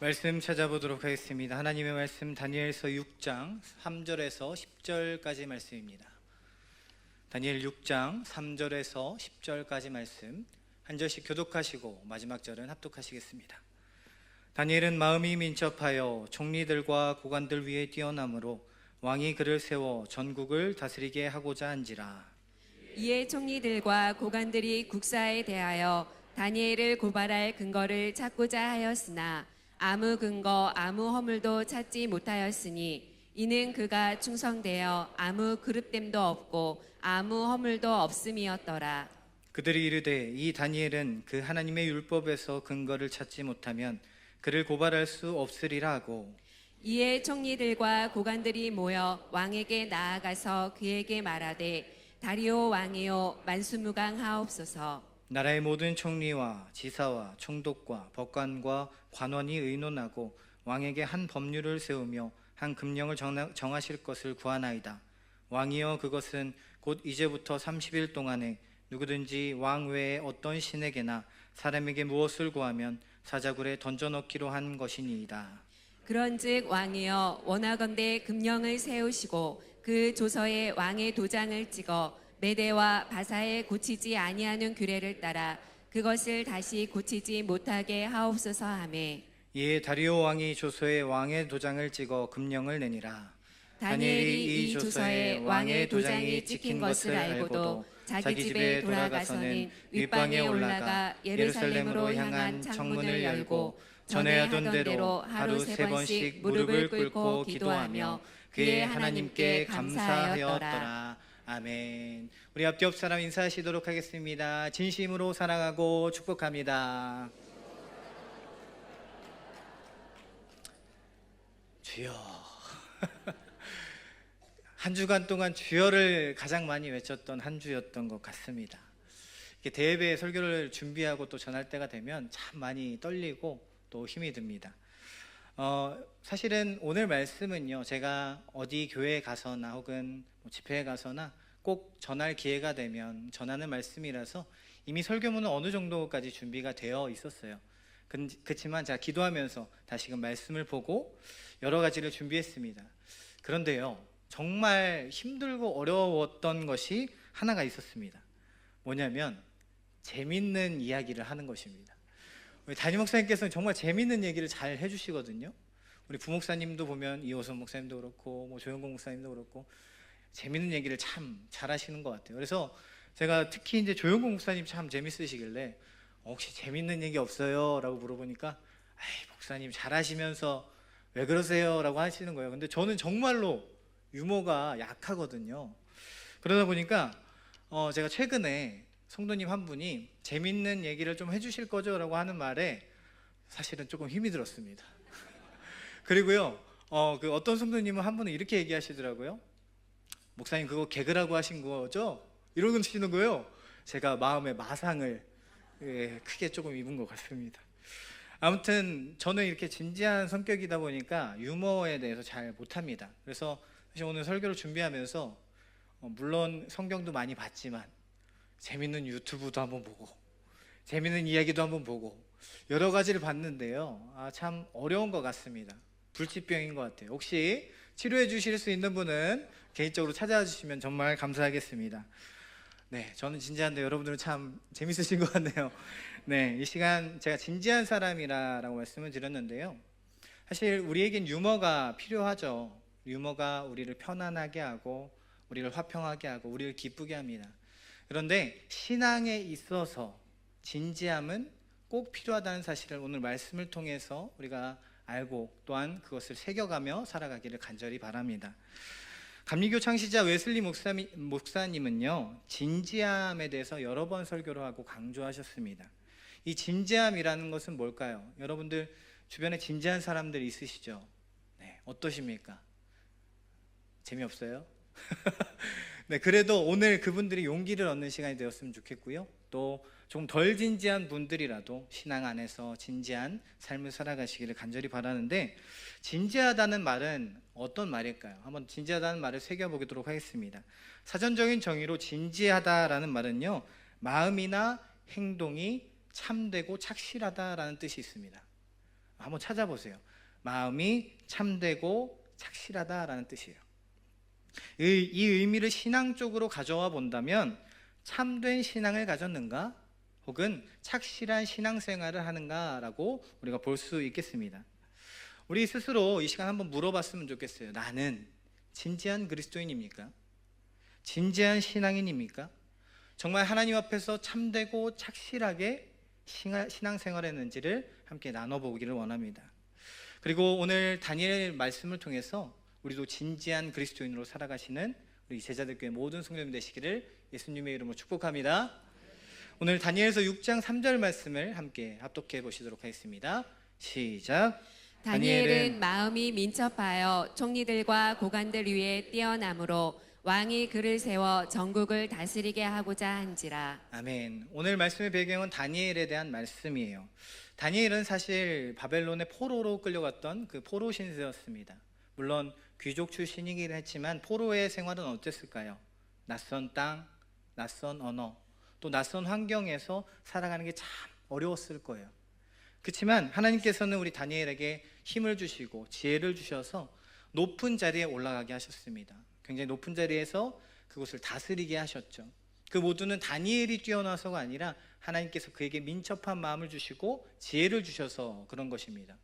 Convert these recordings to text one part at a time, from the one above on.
말씀 찾아보도록 하겠습니다. 하나님의 말씀 다니엘서 6장 3절에서 10절까지 말씀입니다. 다니엘 6장 3절에서 10절까지 말씀 한 절씩 교독하시고 마지막 절은 합독하시겠습니다. 다니엘은 마음이 민첩하여 총리들과 고관들 위에 뛰어남으로 왕이 그를 세워 전국을 다스리게 하고자 한지라. 이에 총리들과 고관들이 국사에 대하여 다니엘을 고발할 근거를 찾고자 하였으나 아무 근거 아무 허물도 찾지 못하였으니 이는 그가 충성되어 아무 그릇됨도 없고 아무 허물도 없음이었더라. 그들이 이르되 이 다니엘은 그 하나님의 율법에서 근거를 찾지 못하면 그를 고발할 수 없으리라 하고, 이에 총리들과 고관들이 모여 왕에게 나아가서 그에게 말하되 다리오 왕이요 만수무강하옵소서. 나라의 모든 총리와 지사와 총독과 법관과 관원이 의논하고 왕에게 한 법률을 세우며 한 금령을 정하실 것을 구하나이다. 왕이여, 그것은 곧 이제부터 30일 동안에 누구든지 왕 외에 어떤 신에게나 사람에게 무엇을 구하면 사자굴에 던져넣기로 한 것이니이다. 그런즉 왕이여, 원하건대 금령을 세우시고 그 조서에 왕의 도장을 찍어 메대와 바사에 고치지 아니하는 규례를 따라 그것을 다시 고치지 못하게 하옵소서 하매, 이에 다리오 왕이 조서에 왕의 도장을 찍어 금령을 내니라. 다니엘이 이 조서에 왕의 도장이 찍힌 것을 알고도 자기 집에 돌아가서는 윗방에 올라가 예루살렘으로 향한 창문을 열고 전에 하던 대로 하루 3번씩 무릎을 꿇고 기도하며 그의 하나님께 감사하였더라. 아멘. 우리 앞 옆 사람 인사하시도록 하겠습니다. 진심으로 사랑하고 축복합니다. 주여. 한 주간 동안 주여를 가장 많이 외쳤던 한 주였던 것 같습니다. 이렇게 대예배 설교를 준비하고 또 전할 때가 되면 참 많이 떨리고 또 힘이 듭니다. 사실은 오늘 말씀은요, 제가 어디 교회에 가서나 혹은 집회에 가서나 꼭 전할 기회가 되면 전하는 말씀이라서 이미 설교문은 어느 정도까지 준비가 되어 있었어요. 그렇지만 제가 기도하면서 다시금 말씀을 보고 여러 가지를 준비했습니다. 그런데요, 정말 힘들고 어려웠던 것이 하나가 있었습니다. 뭐냐면 재밌는 이야기를 하는 것입니다. 우리 담임 목사님께서는 정말 재밌는 얘기를 잘 해주시거든요. 우리 부목사님도 보면 이호선 목사님도 그렇고 조영공 목사님도 그렇고 재밌는 얘기를 참 잘하시는 것 같아요. 그래서 제가 특히 이제 조영공 목사님 참 재밌으시길래 혹시 재밌는 얘기 없어요? 라고 물어보니까 목사님 잘하시면서 왜 그러세요? 라고 하시는 거예요. 근데 저는 정말로 유머가 약하거든요. 그러다 보니까 제가 최근에 성도님 한 분이 재밌는 얘기를 좀 해주실 거죠? 라고 하는 말에 사실은 조금 힘이 들었습니다. 그리고요, 그 어떤 성도님은 한 분은 이렇게 얘기하시더라고요. 목사님, 그거 개그라고 하신 거죠? 이러시는 거예요. 제가 마음의 마상을 크게 조금 입은 것 같습니다. 아무튼 저는 이렇게 진지한 성격이다 보니까 유머에 대해서 잘 못합니다. 그래서 사실 오늘 설교를 준비하면서 물론 성경도 많이 봤지만 재밌는 유튜브도 한번 보고 재밌는 이야기도 한번 보고 여러 가지를 봤는데요, 참 어려운 것 같습니다. 불치병인 것 같아요. 혹시 치료해 주실 수 있는 분은 개인적으로 찾아와 주시면 정말 감사하겠습니다. 네, 저는 진지한데 여러분들은 참 재밌으신 것 같네요. 네, 이 시간 제가 진지한 사람이라고 말씀을 드렸는데요, 사실 우리에겐 유머가 필요하죠. 유머가 우리를 편안하게 하고 우리를 화평하게 하고 우리를 기쁘게 합니다. 그런데 신앙에 있어서 진지함은 꼭 필요하다는 사실을 오늘 말씀을 통해서 우리가 알고 또한 그것을 새겨가며 살아가기를 간절히 바랍니다. 감리교 창시자 웨슬리 목사님은요, 진지함에 대해서 여러 번 설교를 하고 강조하셨습니다. 이 진지함이라는 것은 뭘까요? 여러분들 주변에 진지한 사람들 있으시죠? 네, 어떠십니까? 재미없어요? 네, 그래도 오늘 그분들이 용기를 얻는 시간이 되었으면 좋겠고요, 또 좀 덜 진지한 분들이라도 신앙 안에서 진지한 삶을 살아가시기를 간절히 바라는데, 진지하다는 말은 어떤 말일까요? 한번 진지하다는 말을 새겨보도록 하겠습니다. 사전적인 정의로 진지하다라는 말은요, 마음이나 행동이 참되고 착실하다라는 뜻이 있습니다. 한번 찾아보세요. 마음이 참되고 착실하다라는 뜻이에요. 이 의미를 신앙 쪽으로 가져와 본다면 참된 신앙을 가졌는가? 혹은 착실한 신앙생활을 하는가라고 우리가 볼 수 있겠습니다. 우리 스스로 이 시간 한번 물어봤으면 좋겠어요. 나는 진지한 그리스도인입니까? 진지한 신앙인입니까? 정말 하나님 앞에서 참되고 착실하게 신앙생활했는지를 함께 나눠보기를 원합니다. 그리고 오늘 다니엘 말씀을 통해서 우리도 진지한 그리스도인으로 살아가시는 우리 제자들교회 모든 성도님 되시기를 예수님의 이름으로 축복합니다. 오늘 다니엘서 6장 3절 말씀을 함께 합독해 보시도록 하겠습니다. 시작. 다니엘은 마음이 민첩하여 총리들과 고관들 위에 뛰어남으로 왕이 그를 세워 전국을 다스리게 하고자 한지라. 아멘. 오늘 말씀의 배경은 다니엘에 대한 말씀이에요. 다니엘은 사실 바벨론의 포로로 끌려갔던 그 포로 신세였습니다. 물론 귀족 출신이긴 했지만 포로의 생활은 어땠을까요? 낯선 땅, 낯선 언어, 또 낯선 환경에서 살아가는 게 참 어려웠을 거예요. 그렇지만 하나님께서는 우리 다니엘에게 힘을 주시고 지혜를 주셔서 높은 자리에 올라가게 하셨습니다. 굉장히 높은 자리에서 그곳을 다스리게 하셨죠. 그 모두는 다니엘이 뛰어나서가 아니라 하나님께서 그에게 민첩한 마음을 주시고 지혜를 주셔서 그런 것입니다.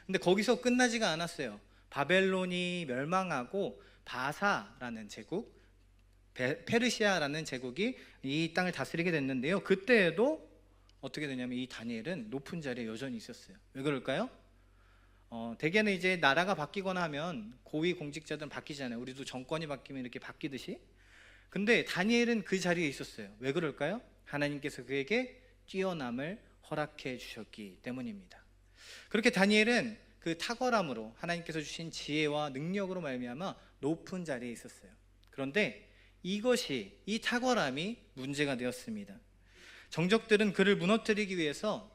근데 거기서 끝나지가 않았어요. 바벨론이 멸망하고 바사라는 제국, 페르시아라는 제국이 이 땅을 다스리게 됐는데요. 그때에도 어떻게 되냐면 이 다니엘은 높은 자리에 여전히 있었어요. 왜 그럴까요? 대개는 이제 나라가 바뀌거나 하면 고위 공직자들은 바뀌잖아요. 우리도 정권이 바뀌면 이렇게 바뀌듯이. 근데 다니엘은 그 자리에 있었어요. 왜 그럴까요? 하나님께서 그에게 뛰어남을 허락해 주셨기 때문입니다. 그렇게 다니엘은 그 탁월함으로 하나님께서 주신 지혜와 능력으로 말미암아 높은 자리에 있었어요. 그런데 이 탁월함이 문제가 되었습니다. 정적들은 그를 무너뜨리기 위해서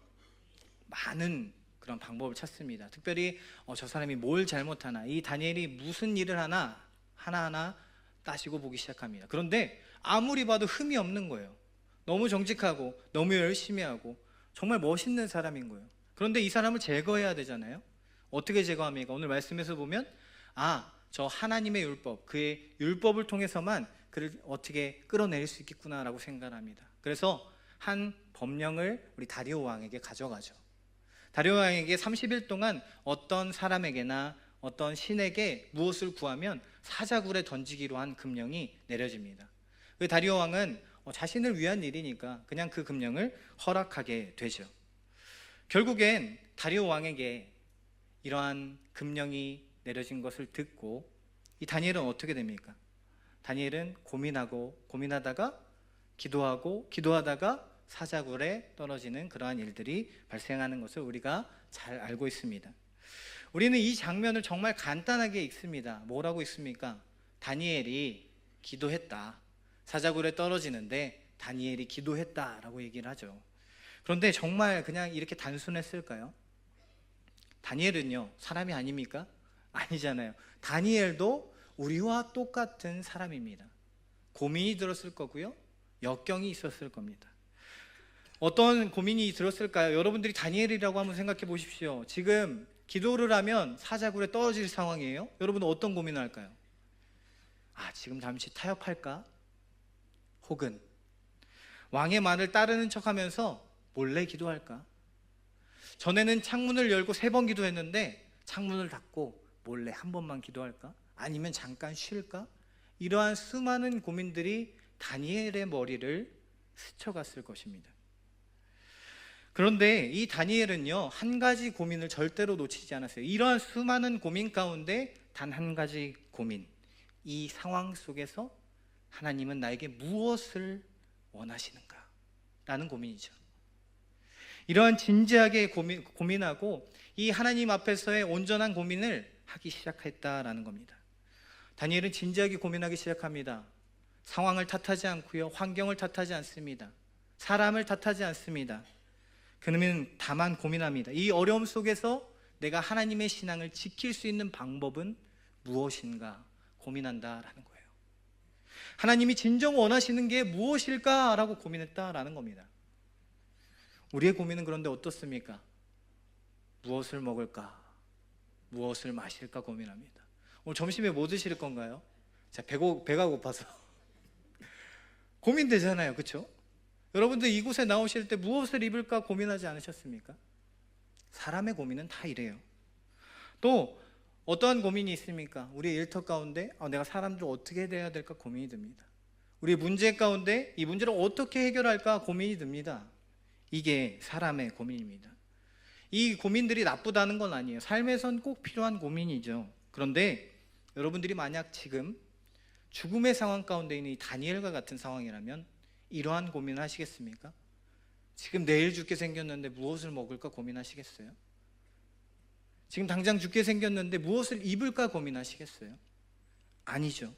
많은 그런 방법을 찾습니다. 특별히 저 사람이 뭘 잘못하나, 이 다니엘이 무슨 일을 하나 하나하나 따지고 보기 시작합니다. 그런데 아무리 봐도 흠이 없는 거예요. 너무 정직하고 너무 열심히 하고 정말 멋있는 사람인 거예요. 그런데 이 사람을 제거해야 되잖아요. 어떻게 제거합니까? 오늘 말씀에서 보면 저 하나님의 율법, 그의 율법을 통해서만 그를 어떻게 끌어내릴 수 있겠구나라고 생각을 합니다. 그래서 한 법령을 우리 다리오 왕에게 가져가죠. 다리오 왕에게 30일 동안 어떤 사람에게나 어떤 신에게 무엇을 구하면 사자굴에 던지기로 한 금령이 내려집니다. 그 다리오 왕은 자신을 위한 일이니까 그냥 그 금령을 허락하게 되죠. 결국엔 다리오 왕에게 이러한 금령이 내려진 것을 듣고 이 다니엘은 어떻게 됩니까? 다니엘은 고민하다가 기도하다가 사자굴에 떨어지는 그러한 일들이 발생하는 것을 우리가 잘 알고 있습니다. 우리는 이 장면을 정말 간단하게 읽습니다. 뭐라고 읽습니까? 다니엘이 기도했다. 사자굴에 떨어지는데 다니엘이 기도했다라고 얘기를 하죠. 그런데 정말 그냥 이렇게 단순했을까요? 다니엘은요, 사람이 아닙니까? 아니잖아요. 다니엘도 우리와 똑같은 사람입니다. 고민이 들었을 거고요, 역경이 있었을 겁니다. 어떤 고민이 들었을까요? 여러분들이 다니엘이라고 한번 생각해 보십시오. 지금 기도를 하면 사자굴에 떨어질 상황이에요. 여러분은 어떤 고민을 할까요? 지금 잠시 타협할까? 혹은 왕의 말을 따르는 척하면서 몰래 기도할까? 전에는 창문을 열고 3번 기도했는데 창문을 닫고 몰래 한 번만 기도할까? 아니면 잠깐 쉴까? 이러한 수많은 고민들이 다니엘의 머리를 스쳐갔을 것입니다. 그런데 이 다니엘은요, 한 가지 고민을 절대로 놓치지 않았어요. 이러한 수많은 고민 가운데 단 한 가지 고민, 이 상황 속에서 하나님은 나에게 무엇을 원하시는가? 라는 고민이죠. 이러한 진지하게 고민하고 이 하나님 앞에서의 온전한 고민을 하기 시작했다라는 겁니다. 다니엘은 진지하게 고민하기 시작합니다. 상황을 탓하지 않고요, 환경을 탓하지 않습니다. 사람을 탓하지 않습니다. 그는 다만 고민합니다. 이 어려움 속에서 내가 하나님의 신앙을 지킬 수 있는 방법은 무엇인가 고민한다라는 거예요. 하나님이 진정 원하시는 게 무엇일까라고 고민했다라는 겁니다. 우리의 고민은 그런데 어떻습니까? 무엇을 먹을까, 무엇을 마실까 고민합니다. 오늘 점심에 뭐 드실 건가요? 자, 배가 고파서 고민되잖아요, 그렇죠? 여러분들 이곳에 나오실 때 무엇을 입을까 고민하지 않으셨습니까? 사람의 고민은 다 이래요. 또 어떠한 고민이 있습니까? 우리의 일터 가운데 내가 사람들 어떻게 대해야 될까 고민이 듭니다. 우리 문제 가운데 이 문제를 어떻게 해결할까 고민이 듭니다. 이게 사람의 고민입니다. 이 고민들이 나쁘다는 건 아니에요. 삶에선 꼭 필요한 고민이죠. 그런데 여러분들이 만약 지금 죽음의 상황 가운데 있는 이 다니엘과 같은 상황이라면 이러한 고민을 하시겠습니까? 지금 내일 죽게 생겼는데 무엇을 먹을까 고민하시겠어요? 지금 당장 죽게 생겼는데 무엇을 입을까 고민하시겠어요? 아니죠.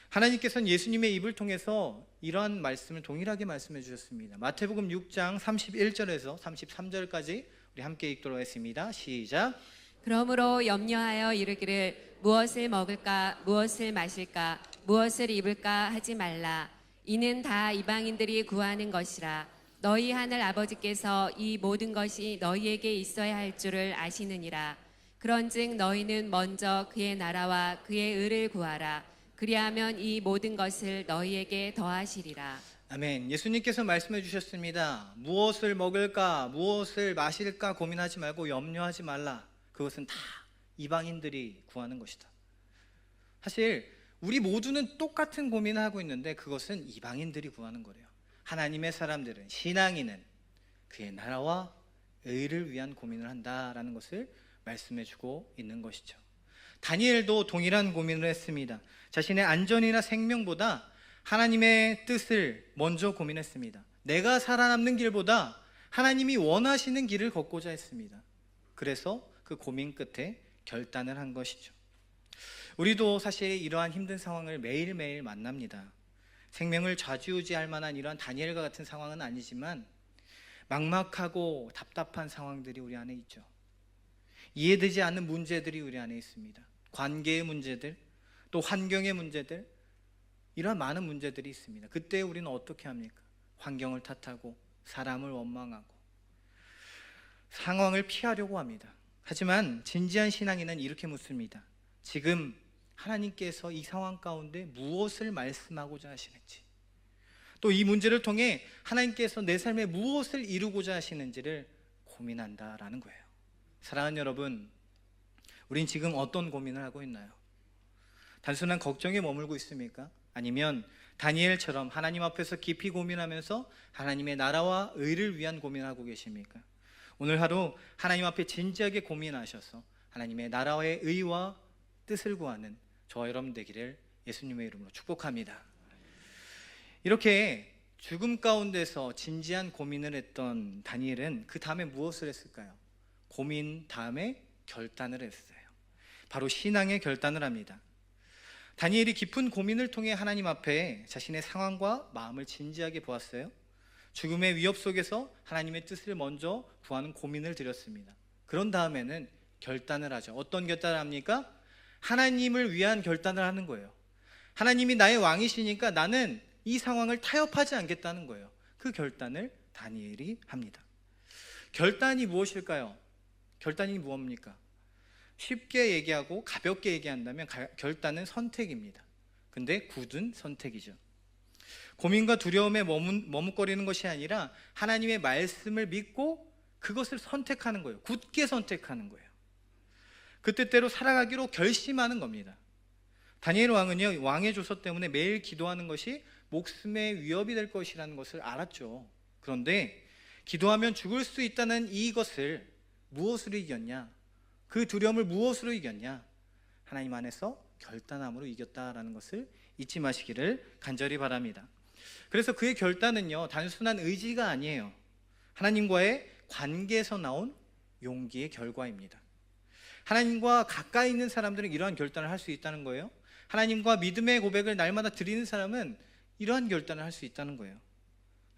하나님께서는 예수님의 입을 통해서 이러한 말씀을 동일하게 말씀해 주셨습니다. 마태복음 6장 31절에서 33절까지 우리 함께 읽도록 하겠습니다. 시작. 그러므로 염려하여 이르기를 무엇을 먹을까 무엇을 마실까 무엇을 입을까 하지 말라. 이는 다 이방인들이 구하는 것이라. 너희 하늘 아버지께서 이 모든 것이 너희에게 있어야 할 줄을 아시느니라. 그런즉 너희는 먼저 그의 나라와 그의 의를 구하라. 그리하면 이 모든 것을 너희에게 더하시리라. 아멘. 예수님께서 말씀해 주셨습니다. 무엇을 먹을까 무엇을 마실까 고민하지 말고 염려하지 말라. 그것은 다 이방인들이 구하는 것이다. 사실 우리 모두는 똑같은 고민을 하고 있는데 그것은 이방인들이 구하는 거래요. 하나님의 사람들은, 신앙인은 그의 나라와 의를 위한 고민을 한다라는 것을 말씀해 주고 있는 것이죠. 다니엘도 동일한 고민을 했습니다. 자신의 안전이나 생명보다 하나님의 뜻을 먼저 고민했습니다. 내가 살아남는 길보다 하나님이 원하시는 길을 걷고자 했습니다. 그래서 그 고민 끝에 결단을 한 것이죠. 우리도 사실 이러한 힘든 상황을 매일매일 만납니다. 생명을 좌지우지할 만한 이러한 다니엘과 같은 상황은 아니지만 막막하고 답답한 상황들이 우리 안에 있죠. 이해되지 않는 문제들이 우리 안에 있습니다. 관계의 문제들, 또 환경의 문제들, 이러한 많은 문제들이 있습니다. 그때 우리는 어떻게 합니까? 환경을 탓하고 사람을 원망하고 상황을 피하려고 합니다. 하지만 진지한 신앙인은 이렇게 묻습니다. 지금 하나님께서 이 상황 가운데 무엇을 말씀하고자 하시는지, 또 이 문제를 통해 하나님께서 내 삶에 무엇을 이루고자 하시는지를 고민한다라는 거예요. 사랑하는 여러분, 우린 지금 어떤 고민을 하고 있나요? 단순한 걱정에 머물고 있습니까? 아니면 다니엘처럼 하나님 앞에서 깊이 고민하면서 하나님의 나라와 의를 위한 고민을 하고 계십니까? 오늘 하루 하나님 앞에 진지하게 고민하셔서 하나님의 나라의 의와 뜻을 구하는 저와 여러분 되기를 예수님의 이름으로 축복합니다. 이렇게 죽음 가운데서 진지한 고민을 했던 다니엘은 그 다음에 무엇을 했을까요? 고민 다음에 결단을 했어요. 바로 신앙의 결단을 합니다. 다니엘이 깊은 고민을 통해 하나님 앞에 자신의 상황과 마음을 진지하게 보았어요. 죽음의 위협 속에서 하나님의 뜻을 먼저 구하는 고민을 드렸습니다. 그런 다음에는 결단을 하죠. 어떤 결단을 합니까? 하나님을 위한 결단을 하는 거예요. 하나님이 나의 왕이시니까 나는 이 상황을 타협하지 않겠다는 거예요. 그 결단을 다니엘이 합니다. 결단이 무엇일까요? 결단이 무엇입니까? 쉽게 얘기하고 가볍게 얘기한다면 결단은 선택입니다. 근데 굳은 선택이죠. 고민과 두려움에 머뭇거리는 것이 아니라 하나님의 말씀을 믿고 그것을 선택하는 거예요. 굳게 선택하는 거예요. 그 뜻대로 살아가기로 결심하는 겁니다. 다니엘 왕은요, 왕의 조서 때문에 매일 기도하는 것이 목숨의 위협이 될 것이라는 것을 알았죠. 그런데 기도하면 죽을 수 있다는 이것을 무엇으로 이겼냐? 그 두려움을 무엇으로 이겼냐? 하나님 안에서 결단함으로 이겼다라는 것을 잊지 마시기를 간절히 바랍니다. 그래서 그의 결단은요, 단순한 의지가 아니에요. 하나님과의 관계에서 나온 용기의 결과입니다. 하나님과 가까이 있는 사람들은 이러한 결단을 할 수 있다는 거예요. 하나님과 믿음의 고백을 날마다 드리는 사람은 이러한 결단을 할 수 있다는 거예요.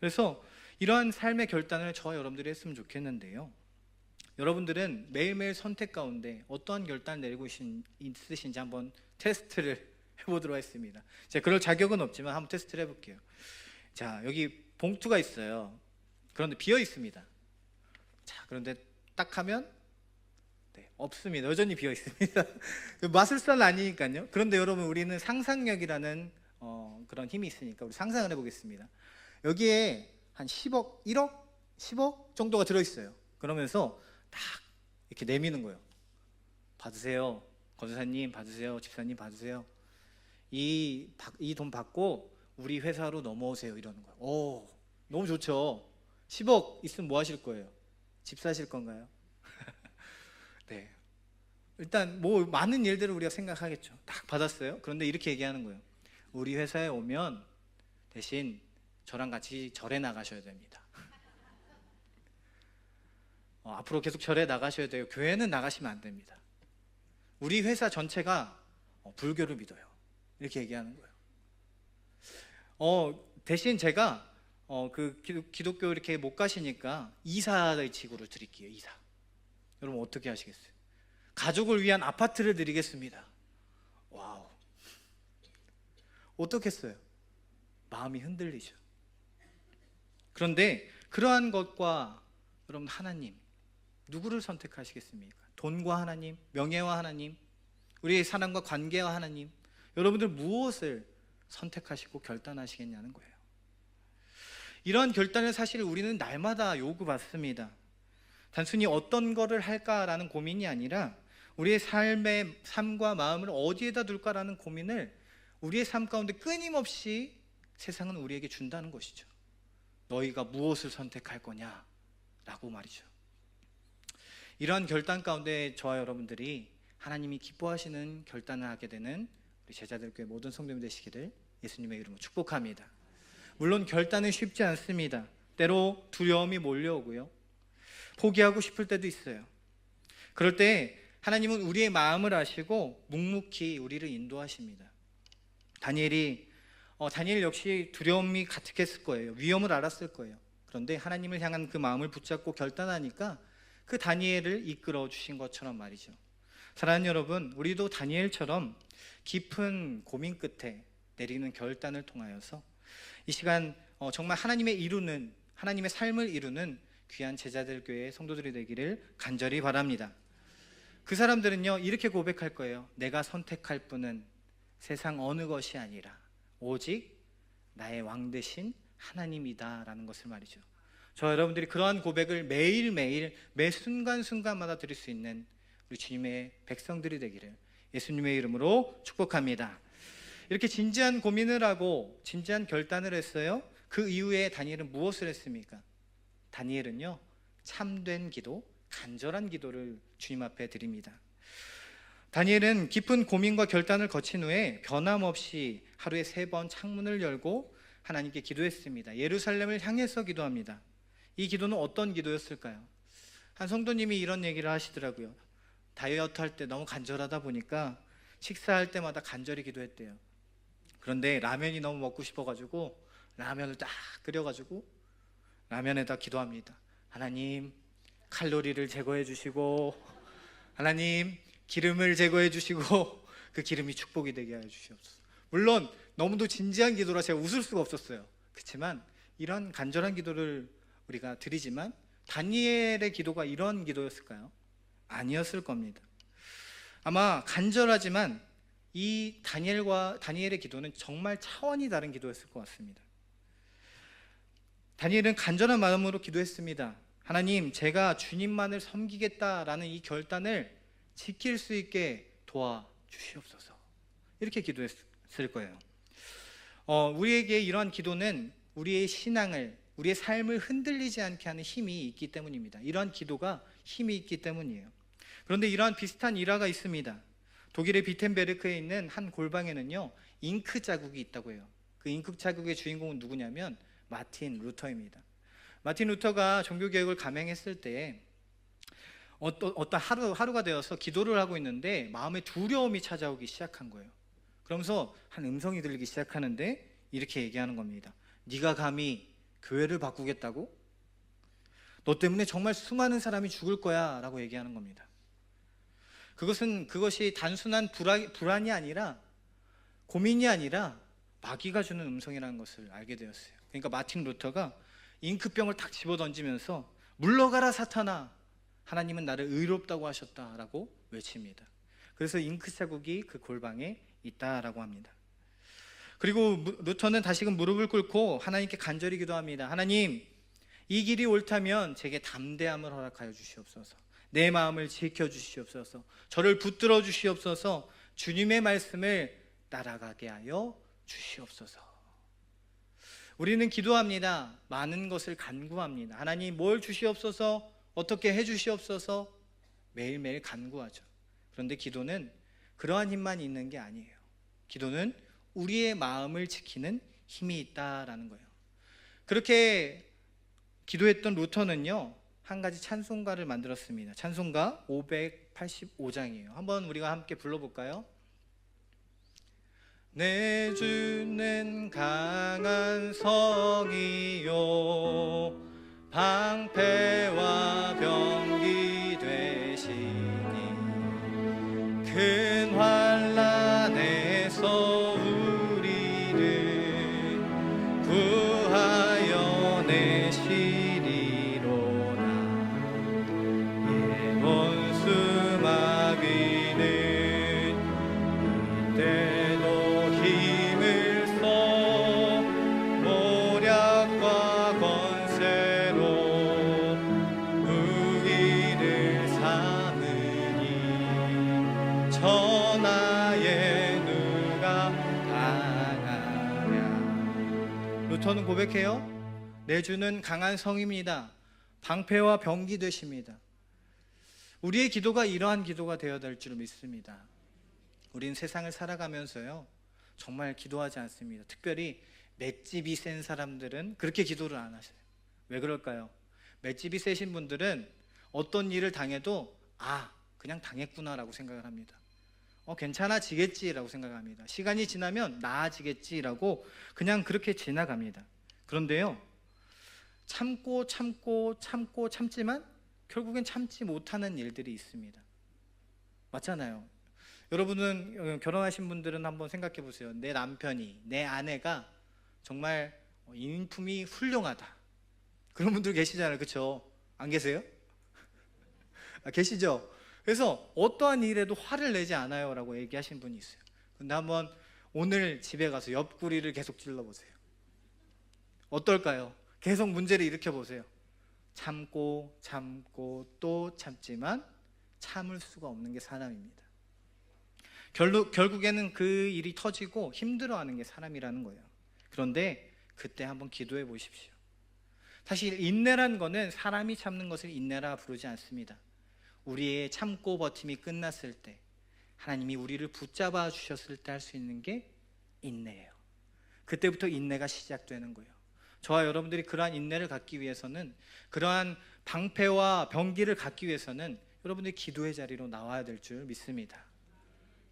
그래서 이러한 삶의 결단을 저와 여러분들이 했으면 좋겠는데요. 여러분들은 매일매일 선택 가운데 어떠한 결단을 내리고 있으신지 한번 테스트를 해보도록 하겠습니다. 제가 그럴 자격은 없지만 한번 테스트를 해볼게요. 자, 여기 봉투가 있어요. 그런데 비어 있습니다. 자, 그런데 딱 하면 없습니다. 여전히 비어 있습니다. 마술사는 아니니까요. 그런데 여러분, 우리는 상상력이라는 그런 힘이 있으니까 우리 상상을 해보겠습니다. 여기에 한 10억, 1억, 10억 정도가 들어있어요. 그러면서 딱 이렇게 내미는 거예요. 받으세요. 권사님 받으세요. 집사님 받으세요. 이 돈 받고 우리 회사로 넘어오세요. 이러는 거예요. 오, 너무 좋죠. 10억 있으면 뭐 하실 거예요? 집 사실 건가요? 네. 일단 뭐 많은 일들을 우리가 생각하겠죠. 딱 받았어요. 그런데 이렇게 얘기하는 거예요. 우리 회사에 오면 대신 저랑 같이 절에 나가셔야 됩니다. 앞으로 계속 절에 나가셔야 돼요. 교회는 나가시면 안 됩니다. 우리 회사 전체가 불교를 믿어요. 이렇게 얘기하는 거예요. 대신 제가 그 기독교 이렇게 못 가시니까 이사의 직으로 드릴게요. 이사. 여러분 어떻게 하시겠어요? 가족을 위한 아파트를 드리겠습니다. 와우. 어떻겠어요? 마음이 흔들리죠. 그런데 그러한 것과 여러분, 하나님, 누구를 선택하시겠습니까? 돈과 하나님, 명예와 하나님, 우리의 사랑과 관계와 하나님, 여러분들 무엇을 선택하시고 결단하시겠냐는 거예요. 이러한 결단을 사실 우리는 날마다 요구받습니다. 단순히 어떤 거를 할까라는 고민이 아니라 우리의 삶과 마음을 어디에다 둘까라는 고민을 우리의 삶 가운데 끊임없이 세상은 우리에게 준다는 것이죠. 너희가 무엇을 선택할 거냐라고 말이죠. 이러한 결단 가운데 저와 여러분들이 하나님이 기뻐하시는 결단을 하게 되는 우리 제자들교회 모든 성도님 되시기를 예수님의 이름으로 축복합니다. 물론 결단은 쉽지 않습니다. 때로 두려움이 몰려오고요, 포기하고 싶을 때도 있어요. 그럴 때 하나님은 우리의 마음을 아시고 묵묵히 우리를 인도하십니다. 다니엘 역시 두려움이 가득했을 거예요. 위험을 알았을 거예요. 그런데 하나님을 향한 그 마음을 붙잡고 결단하니까 그 다니엘을 이끌어 주신 것처럼 말이죠. 사랑하는 여러분, 우리도 다니엘처럼 깊은 고민 끝에 내리는 결단을 통하여서 이 시간 정말 하나님의 삶을 이루는 귀한 제자들 교회 성도들이 되기를 간절히 바랍니다. 그 사람들은요, 이렇게 고백할 거예요. 내가 선택할 분은 세상 어느 것이 아니라 오직 나의 왕 되신 하나님이다 라는 것을 말이죠. 저 여러분들이 그러한 고백을 매일매일 매 순간순간마다 드릴 수 있는 우리 주님의 백성들이 되기를 예수님의 이름으로 축복합니다. 이렇게 진지한 고민을 하고 진지한 결단을 했어요. 그 이후에 다니엘은 무엇을 했습니까? 다니엘은요, 참된 기도, 간절한 기도를 주님 앞에 드립니다. 다니엘은 깊은 고민과 결단을 거친 후에 변함없이 하루에 3번 창문을 열고 하나님께 기도했습니다. 예루살렘을 향해서 기도합니다. 이 기도는 어떤 기도였을까요? 한 성도님이 이런 얘기를 하시더라고요. 다이어트 할 때 너무 간절하다 보니까 식사할 때마다 간절히 기도했대요. 그런데 라면이 너무 먹고 싶어가지고 라면을 딱 끓여가지고 라면에다 기도합니다. 하나님, 칼로리를 제거해 주시고, 하나님, 기름을 제거해 주시고, 그 기름이 축복이 되게 하여 주시옵소서. 물론 너무도 진지한 기도라 제가 웃을 수가 없었어요. 그렇지만 이런 간절한 기도를 우리가 드리지만 다니엘의 기도가 이런 기도였을까요? 아니었을 겁니다. 아마 간절하지만 이 다니엘의 기도는 정말 차원이 다른 기도였을 것 같습니다. 다니엘은 간절한 마음으로 기도했습니다. 하나님, 제가 주님만을 섬기겠다라는 이 결단을 지킬 수 있게 도와주시옵소서. 이렇게 기도했을 거예요. 우리에게 이러한 기도는 우리의 신앙을, 우리의 삶을 흔들리지 않게 하는 힘이 있기 때문입니다. 이러한 기도가 힘이 있기 때문이에요. 그런데 이러한 비슷한 일화가 있습니다. 독일의 비텐베르크에 있는 한 골방에는요, 잉크 자국이 있다고 해요. 그 잉크 자국의 주인공은 누구냐면 마틴 루터입니다. 마틴 루터가 종교개혁을 감행했을 때 어떤 하루가 되어서 기도를 하고 있는데 마음에 두려움이 찾아오기 시작한 거예요. 그러면서 한 음성이 들리기 시작하는데 이렇게 얘기하는 겁니다. 네가 감히 교회를 바꾸겠다고? 너 때문에 정말 수많은 사람이 죽을 거야 라고 얘기하는 겁니다. 그것이 단순한 불안이 아니라, 고민이 아니라 마귀가 주는 음성이라는 것을 알게 되었어요. 그러니까 마틴 루터가 잉크병을 딱 집어던지면서 물러가라 사탄아, 하나님은 나를 의롭다고 하셨다라고 외칩니다. 그래서 잉크 자국이 그 골방에 있다라고 합니다. 그리고 루터는 다시금 무릎을 꿇고 하나님께 간절히 기도합니다. 하나님, 이 길이 옳다면 제게 담대함을 허락하여 주시옵소서. 내 마음을 지켜주시옵소서. 저를 붙들어 주시옵소서. 주님의 말씀을 따라가게 하여 주시옵소서. 우리는 기도합니다. 많은 것을 간구합니다. 하나님 뭘 주시옵소서, 어떻게 해 주시옵소서 매일매일 간구하죠. 그런데 기도는 그러한 힘만 있는 게 아니에요. 기도는 우리의 마음을 지키는 힘이 있다라는 거예요. 그렇게 기도했던 루터는요, 한 가지 찬송가를 만들었습니다. 찬송가 585장이에요. 한번 우리가 함께 불러볼까요? 내 주는 강한 성이요 방패와 병기 되시니 큰 환난에서 우리를 구하여 내시리로다. 예 원수 마귀는 이때도 힘을 써 모략과 권세로 우리를 삼으니 천하에 누가 당하랴. 루터는 고백해요. 내 주는 강한 성입니다. 방패와 병기 되십니다. 우리의 기도가 이러한 기도가 되어야 될 줄 믿습니다. 우린 세상을 살아가면서요, 정말 기도하지 않습니다. 특별히 맷집이 센 사람들은 그렇게 기도를 안 하셔요. 왜 그럴까요? 맷집이 세신 분들은 어떤 일을 당해도 그냥 당했구나라고 생각을 합니다. 괜찮아지겠지라고 생각합니다. 시간이 지나면 나아지겠지라고 그냥 그렇게 지나갑니다. 그런데요, 참지만 결국엔 참지 못하는 일들이 있습니다. 맞잖아요. 여러분은 결혼하신 분들은 한번 생각해 보세요. 내 남편이, 내 아내가 정말 인품이 훌륭하다, 그런 분들 계시잖아요. 그렇죠? 안 계세요? 계시죠? 그래서 어떠한 일에도 화를 내지 않아요 라고 얘기하신 분이 있어요. 근데 한번 오늘 집에 가서 옆구리를 계속 찔러보세요. 어떨까요? 계속 문제를 일으켜보세요. 참고 또 참지만 참을 수가 없는 게 사람입니다. 결국에는 그 일이 터지고 힘들어하는 게 사람이라는 거예요. 그런데 그때 한번 기도해 보십시오. 사실 인내란 거는 사람이 참는 것을 인내라 부르지 않습니다. 우리의 참고 버팀이 끝났을 때, 하나님이 우리를 붙잡아 주셨을 때 할 수 있는 게 인내예요. 그때부터 인내가 시작되는 거예요. 저와 여러분들이 그러한 인내를 갖기 위해서는, 그러한 방패와 병기를 갖기 위해서는 여러분들이 기도의 자리로 나와야 될 줄 믿습니다.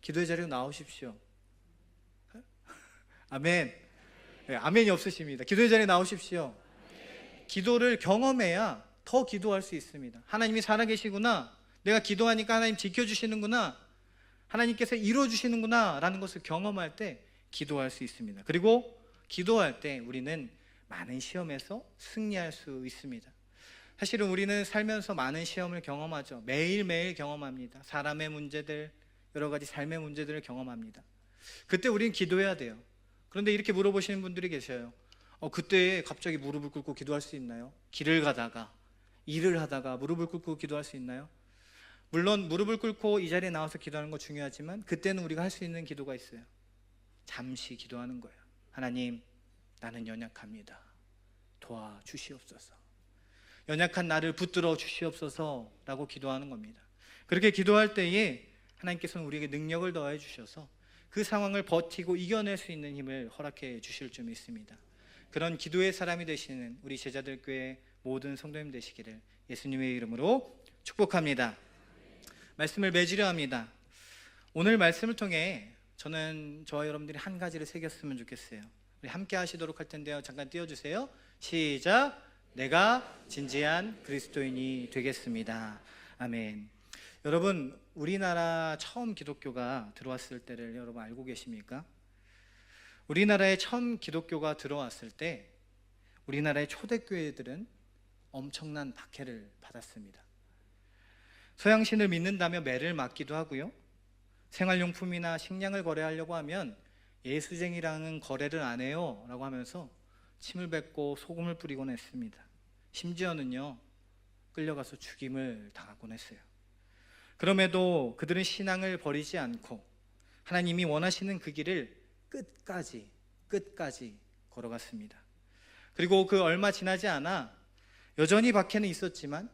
기도의 자리로 나오십시오. 아멘. 아멘이 없으십니다. 기도의 자리에 나오십시오. 기도를 경험해야 더 기도할 수 있습니다. 하나님이 살아계시구나, 내가 기도하니까 하나님 지켜주시는구나, 하나님께서 이루어주시는구나 라는 것을 경험할 때 기도할 수 있습니다. 그리고 기도할 때 우리는 많은 시험에서 승리할 수 있습니다. 사실은 우리는 살면서 많은 시험을 경험하죠. 매일매일 경험합니다. 사람의 문제들, 여러 가지 삶의 문제들을 경험합니다. 그때 우리는 기도해야 돼요. 그런데 이렇게 물어보시는 분들이 계셔요. 그때 갑자기 무릎을 꿇고 기도할 수 있나요? 길을 가다가, 일을 하다가 무릎을 꿇고 기도할 수 있나요? 물론 무릎을 꿇고 이 자리에 나와서 기도하는 거 중요하지만, 그때는 우리가 할 수 있는 기도가 있어요. 잠시 기도하는 거예요. 하나님, 나는 연약합니다. 도와주시옵소서. 연약한 나를 붙들어 주시옵소서 라고 기도하는 겁니다. 그렇게 기도할 때에 하나님께서는 우리에게 능력을 더해 주셔서 그 상황을 버티고 이겨낼 수 있는 힘을 허락해 주실 줄 믿습니다. 그런 기도의 사람이 되시는 우리 제자들 교회 모든 성도님 되시기를 예수님의 이름으로 축복합니다. 말씀을 맺으려 합니다. 오늘 말씀을 통해 저는 저와 여러분들이 한 가지를 새겼으면 좋겠어요. 우리 함께 하시도록 할 텐데요. 잠깐 띄워주세요. 시작. 내가 진지한 그리스도인이 되겠습니다. 아멘. 여러분, 우리나라 처음 기독교가 들어왔을 때를 여러분 알고 계십니까? 우리나라에 처음 기독교가 들어왔을 때 우리나라의 초대교회들은 엄청난 박해를 받았습니다. 서양신을 믿는다며 매를 맞기도 하고요. 생활용품이나 식량을 거래하려고 하면 예수쟁이랑은 거래를 안 해요 라고 하면서 침을 뱉고 소금을 뿌리곤 했습니다. 심지어는요, 끌려가서 죽임을 당하곤 했어요. 그럼에도 그들은 신앙을 버리지 않고 하나님이 원하시는 그 길을 끝까지 걸어갔습니다. 그리고 그 얼마 지나지 않아 여전히 박해는 있었지만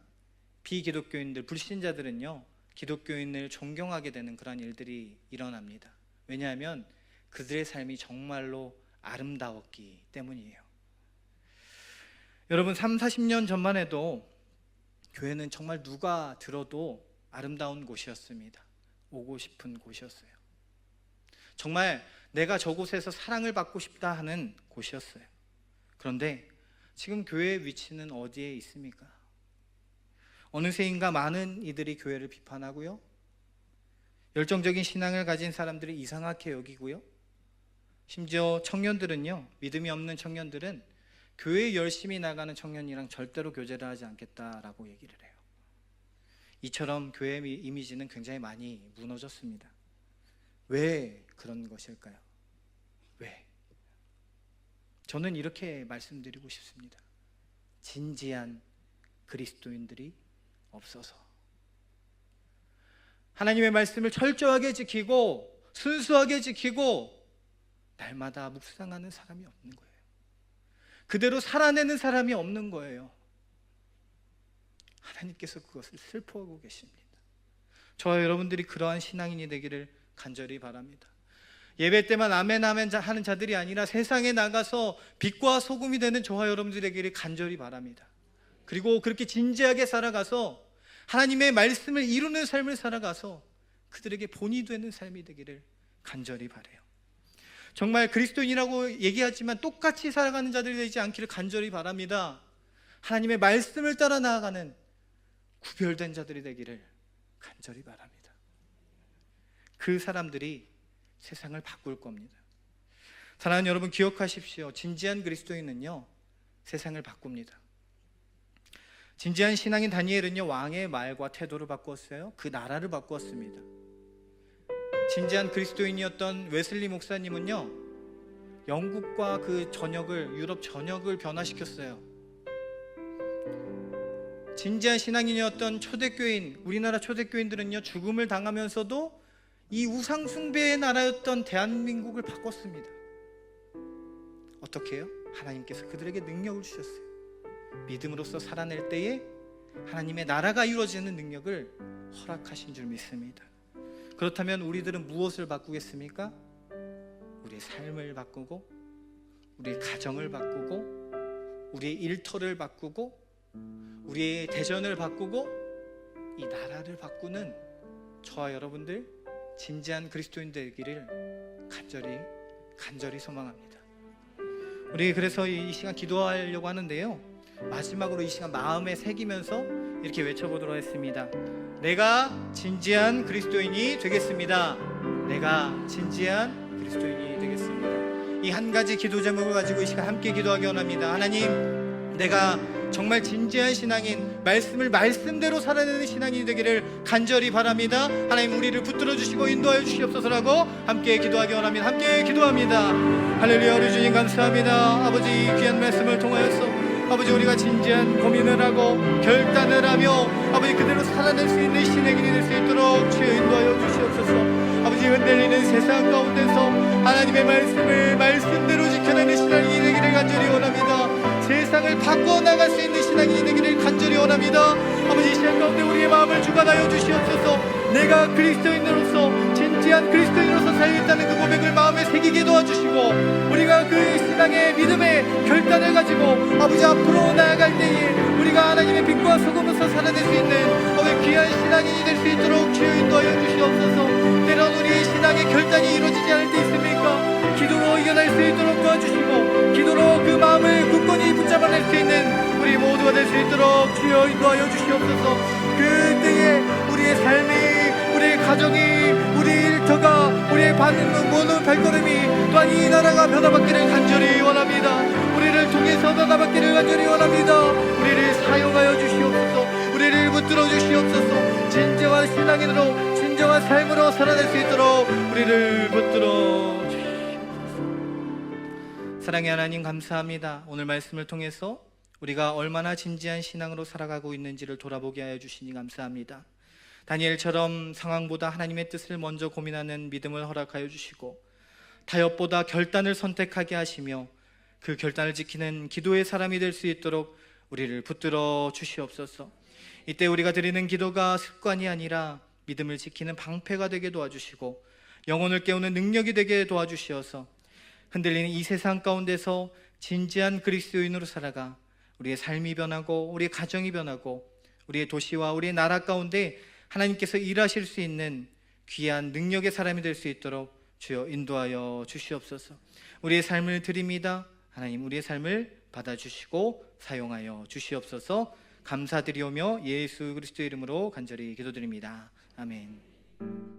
비기독교인들, 불신자들은요, 기독교인을 존경하게 되는 그런 일들이 일어납니다. 왜냐하면 그들의 삶이 정말로 아름다웠기 때문이에요. 여러분, 30-40년 전만 해도 교회는 정말 누가 들어도 아름다운 곳이었습니다. 오고 싶은 곳이었어요. 정말 내가 저곳에서 사랑을 받고 싶다 하는 곳이었어요. 그런데 지금 교회의 위치는 어디에 있습니까? 어느새인가 많은 이들이 교회를 비판하고요, 열정적인 신앙을 가진 사람들이 이상하게 여기고요, 심지어 청년들은요, 믿음이 없는 청년들은 교회에 열심히 나가는 청년이랑 절대로 교제를 하지 않겠다라고 얘기를 해요. 이처럼 교회의 이미지는 굉장히 많이 무너졌습니다. 왜 그런 것일까요? 왜? 저는 이렇게 말씀드리고 싶습니다. 진지한 그리스도인들이 없어서. 하나님의 말씀을 철저하게 지키고 순수하게 지키고 날마다 묵상하는 사람이 없는 거예요. 그대로 살아내는 사람이 없는 거예요. 하나님께서 그것을 슬퍼하고 계십니다. 저와 여러분들이 그러한 신앙인이 되기를 간절히 바랍니다. 예배 때만 아멘 아멘 하는 자들이 아니라 세상에 나가서 빛과 소금이 되는 저와 여러분들이 되기를 간절히 바랍니다. 그리고 그렇게 진지하게 살아가서 하나님의 말씀을 이루는 삶을 살아가서 그들에게 본이 되는 삶이 되기를 간절히 바라요. 정말 그리스도인이라고 얘기하지만 똑같이 살아가는 자들이 되지 않기를 간절히 바랍니다. 하나님의 말씀을 따라 나아가는 구별된 자들이 되기를 간절히 바랍니다. 그 사람들이 세상을 바꿀 겁니다. 사랑하는 여러분, 기억하십시오. 진지한 그리스도인은요, 세상을 바꿉니다. 진지한 신앙인 다니엘은요, 왕의 말과 태도를 바꾸었어요. 그 나라를 바꾸었습니다. 진지한 그리스도인이었던 웨슬리 목사님은요, 영국과 그 전역을, 유럽 전역을 변화시켰어요. 진지한 신앙인이었던 초대교인, 우리나라 초대교인들은요, 죽음을 당하면서도 이 우상숭배의 나라였던 대한민국을 바꿨습니다. 어떻게 해요? 하나님께서 그들에게 능력을 주셨어요. 믿음으로써 살아낼 때에 하나님의 나라가 이루어지는 능력을 허락하신 줄 믿습니다. 그렇다면 우리들은 무엇을 바꾸겠습니까? 우리의 삶을 바꾸고, 우리의 가정을 바꾸고, 우리의 일터를 바꾸고, 우리의 대전을 바꾸고, 이 나라를 바꾸는 저와 여러분들 진지한 그리스도인 되기를 간절히 소망합니다. 우리 그래서 이 시간 기도하려고 하는데요, 마지막으로 이 시간 마음에 새기면서 이렇게 외쳐보도록 하겠습니다. 내가 진지한 그리스도인이 되겠습니다. 내가 진지한 그리스도인이 되겠습니다. 이 한 가지 기도 제목을 가지고 이 시간 함께 기도하기 원합니다. 하나님, 내가 정말 진지한 신앙인, 말씀을 말씀대로 살아내는 신앙인이 되기를 간절히 바랍니다. 하나님, 우리를 붙들어 주시고 인도하여 주시옵소서라고 함께 기도하기 원합니다. 함께 기도합니다. 할렐루야. 우리 주님 감사합니다. 아버지, 귀한 말씀을 통하여서 아버지, 우리가 진지한 고민을 하고 결단을 하며 아버지 그대로 살아낼 수 있는 신앙인이 될 수 있도록 주여 인도하여 주시옵소서. 아버지, 흔들리는 세상 가운데서 하나님의 말씀을 말씀대로 지켜내는 신앙인이 되기를 간절히 원합니다. 세상을 바꿔나갈 수 있는 신앙인이 되기를 간절히 원합니다. 아버지, 이 시간 가운데 우리의 마음을 주관하여 주시옵소서. 내가 그리스도인으로서, 진지한 그리스도인으로서 살겠다는 그 고백을 마음에 새기게 도와주시고, 우리가 그 신앙의 믿음의 결단을 가지고 아버지 앞으로 나아갈 때에 우리가 하나님의 빛과 소금으로서 살아낼 수 있는 아버지 귀한 신앙인이 될 수 있도록 주여 인도하여 주시옵소서. 때론 우리의 신앙의 결단이 이루어지지 않을 때 있습니까? 기도로 이겨낼 수 있도록 도와주시고, 기도로 그 마음을 굳건히 붙잡아낼 수 있는 우리 모두가 될 수 있도록 주여 인도하여 주시옵소서. 그때에 우리의 삶이, 우리의 가정이, 우리의 일터가, 우리의 받는 모든 발걸음이, 또한 이 나라가 변화받기를 간절히 원합니다. 우리를 통해서 변화받기를 간절히 원합니다. 우리를 사용하여 주시옵소서. 우리를 붙들어 주시옵소서. 진정한 신앙인으로 진정한 삶으로 살아낼 수 있도록 우리를 붙들어 주시옵소서. 사랑의 하나님, 감사합니다. 오늘 말씀을 통해서 우리가 얼마나 진지한 신앙으로 살아가고 있는지를 돌아보게 하여 주시니 감사합니다. 다니엘처럼 상황보다 하나님의 뜻을 먼저 고민하는 믿음을 허락하여 주시고, 타협보다 결단을 선택하게 하시며 그 결단을 지키는 기도의 사람이 될 수 있도록 우리를 붙들어 주시옵소서. 이때 우리가 드리는 기도가 습관이 아니라 믿음을 지키는 방패가 되게 도와주시고 영혼을 깨우는 능력이 되게 도와주시어서 흔들리는 이 세상 가운데서 진지한 그리스도인으로 살아가 우리의 삶이 변하고 우리의 가정이 변하고 우리의 도시와 우리의 나라 가운데 하나님께서 일하실 수 있는 귀한 능력의 사람이 될 수 있도록 주여 인도하여 주시옵소서. 우리의 삶을 드립니다. 하나님, 우리의 삶을 받아주시고 사용하여 주시옵소서. 감사드리오며 예수 그리스도의 이름으로 간절히 기도드립니다. 아멘.